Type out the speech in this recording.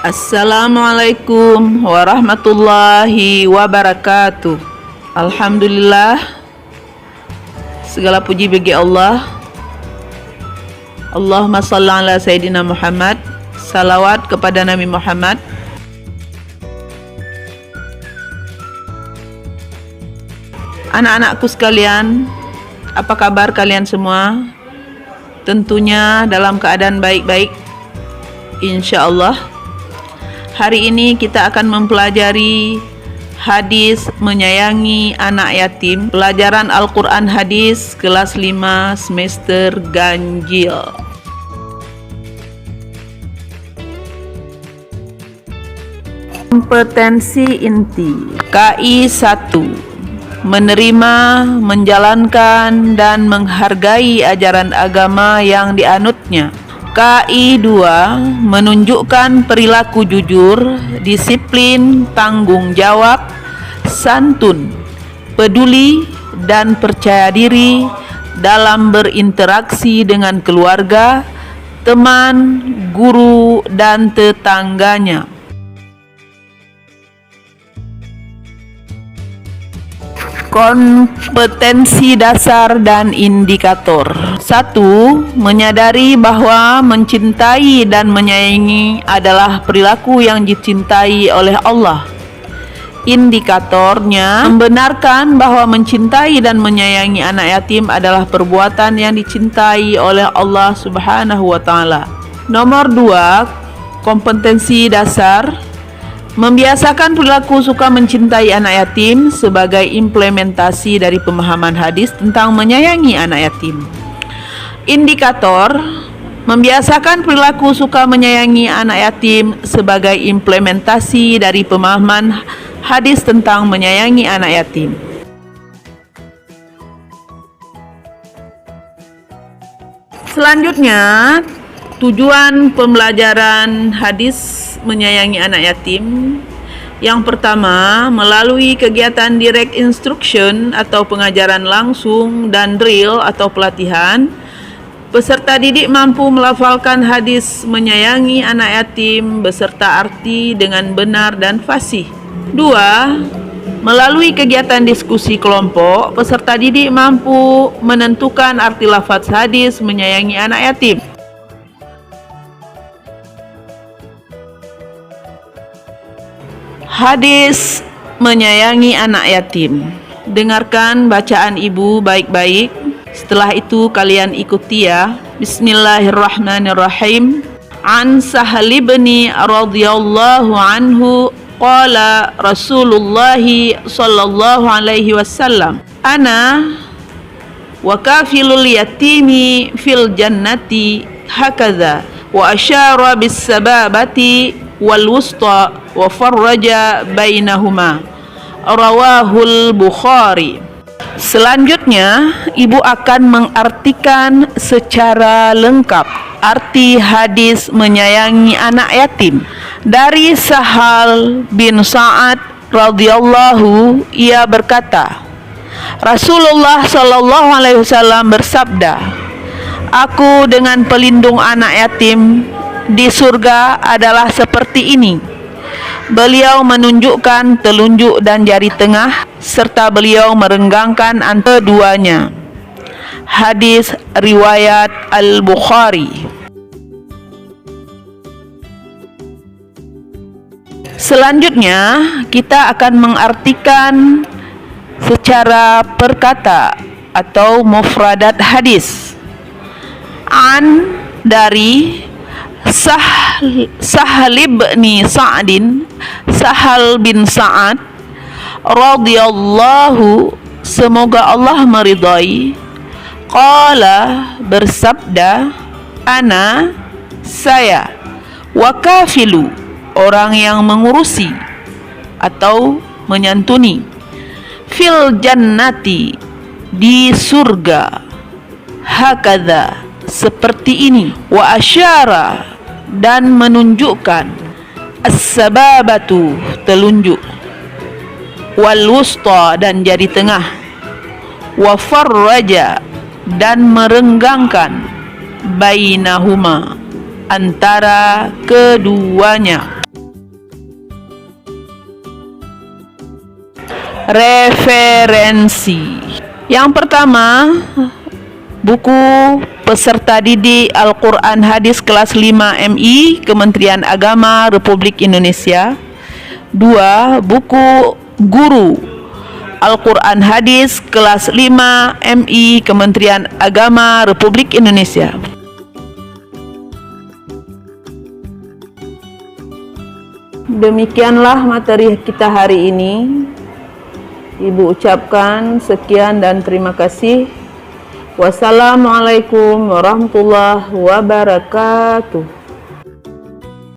Assalamualaikum warahmatullahi wabarakatuh. Alhamdulillah, segala puji bagi Allah. Allahumma salli ala Sayyidina Muhammad. Salawat kepada Nabi Muhammad. Anak-anakku sekalian, apa kabar kalian semua? Tentunya dalam keadaan baik-baik, insya Allah. Hari ini kita akan mempelajari hadis menyayangi anak yatim, pelajaran Al-Quran hadis kelas 5 semester ganjil. Kompetensi inti KI 1: menerima, menjalankan, dan menghargai ajaran agama yang dianutnya. KI 2: menunjukkan perilaku jujur, disiplin, tanggung jawab, santun, peduli, dan percaya diri dalam berinteraksi dengan keluarga, teman, guru, dan tetangganya. Kompetensi dasar dan indikator. 1. Menyadari bahwa mencintai dan menyayangi adalah perilaku yang dicintai oleh Allah. Indikatornya, membenarkan bahwa mencintai dan menyayangi anak yatim adalah perbuatan yang dicintai oleh Allah Subhanahu wa Ta'ala. Nomor 2. Kompetensi dasar: membiasakan perilaku suka mencintai anak yatim sebagai implementasi dari pemahaman hadis tentang menyayangi anak yatim. Indikator: membiasakan perilaku suka menyayangi anak yatim sebagai implementasi dari pemahaman hadis tentang menyayangi anak yatim. Selanjutnya, tujuan pembelajaran hadis menyayangi anak yatim. Yang pertama, melalui kegiatan direct instruction atau pengajaran langsung dan drill atau pelatihan, peserta didik mampu melafalkan hadis menyayangi anak yatim beserta arti dengan benar dan fasih. 2. Melalui kegiatan diskusi kelompok, peserta didik mampu menentukan arti lafaz hadis menyayangi anak yatim. Hadis menyayangi anak yatim. Dengarkan bacaan ibu baik-baik. Setelah itu kalian ikuti ya. Bismillahirrahmanirrahim. An Sahal bin radhiyallahu anhu qala Rasulullah sallallahu alaihi wasallam, ana wa kafilul yatimi fil jannati hakadha wa asyara bis sababati wal wusta wa farraja bainahuma. Rawahul Bukhari. Selanjutnya, ibu akan mengartikan secara lengkap arti hadis menyayangi anak yatim. Dari Sahal bin Sa'ad radhiyallahu, ia berkata, Rasulullah sallallahu alaihi wasallam bersabda, aku dengan pelindung anak yatim di surga adalah seperti ini. Beliau menunjukkan telunjuk dan jari tengah serta beliau merenggangkan antara keduanya. Hadis riwayat Al-Bukhari. Selanjutnya kita akan mengartikan secara perkata atau mufradat hadis. An, dari Sahal bin Sa'din, Sahal bin Sa'ad radhiyallahu, semoga Allah meridai, qala, bersabda, ana, saya, wa kafilu, orang yang mengurusi atau menyantuni, fil jannati, di surga, hakadha, seperti ini, wa asyara, dan menunjukkan, as-sababatu, telunjuk, wal wusta, dan jari tengah, wa farraja, dan merenggangkan, bainahuma, antara keduanya. referensi. Yang pertama, buku peserta didik Al-Quran Hadis kelas 5 MI Kementerian Agama Republik Indonesia. 2. Buku guru Al-Quran Hadis kelas 5 MI Kementerian Agama Republik Indonesia. Demikianlah materi kita hari ini. Ibu ucapkan sekian dan terima kasih. Wassalamualaikum warahmatullahi wabarakatuh.